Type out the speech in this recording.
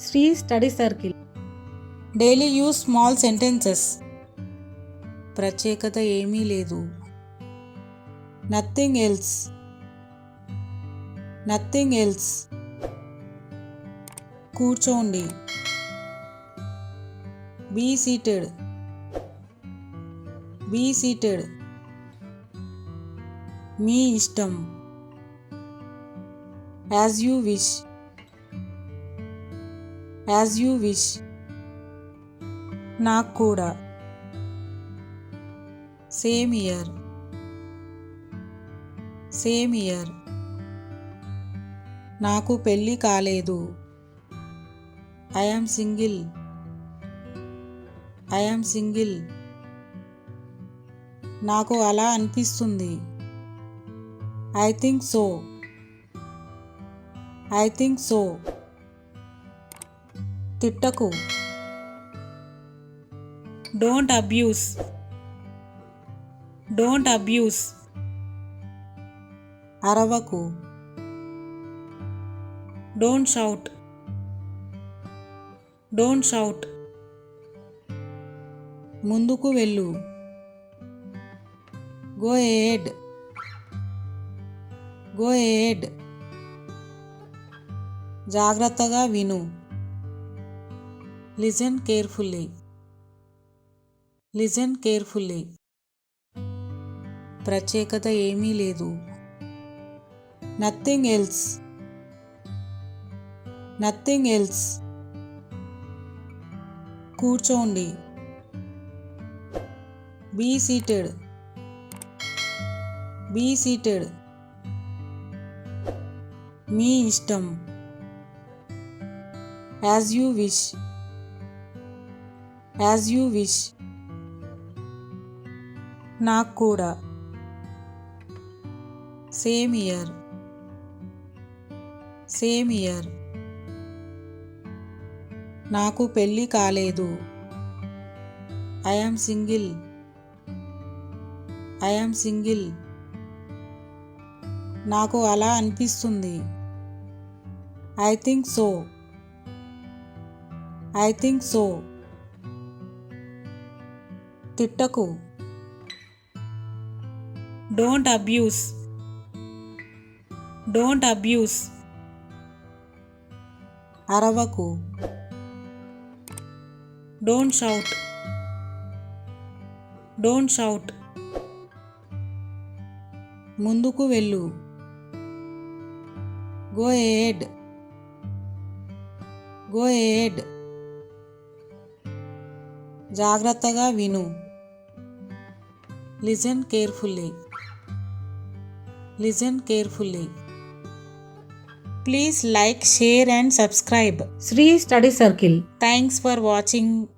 Sri Study Circle. Daily use small sentences. ప్రత్యేకత ఏమీ లేదు. Nothing else. Nothing else. కూర్చోండి. Be seated. Be seated. మీ ఇష్టం. As you wish. As you wish. నాకు కూడా. Same here. Same here. నాకు పెళ్ళి కాలేదు. I am single. I am single. నాకు అలా అనిపిస్తుంది. I think so. I think so. తిట్టకు. Don't abuse. Don't abuse. అరవకు. Don't shout. Don't shout. ముందుకు వెళ్ళు. Go ahead. Go ahead. జాగ్రత్తగా విను. Listen carefully. Listen carefully. ప్రత్యేకత ఏమీ లేదు. Nothing else. Nothing else. కూర్చోండి. Be seated. Be seated. మీ ఇష్టం. As you wish. As you wish. నాకు కూడా. Same here. Same here. నాకు పెళ్ళి కాలేదు. I am single. I am single. నాకు అలా అనిపిస్తుంది. I think so. I think so. తిట్టకు. Don't abuse. Don't abuse. అరవకు. Don't shout. Don't shout. ముందుకు వెళ్ళు. Go ahead. Go ahead. జాగ్రత్తగా విను. Listen carefully. Listen carefully. Please like, share and subscribe. Sri Study Circle. Thanks for watching.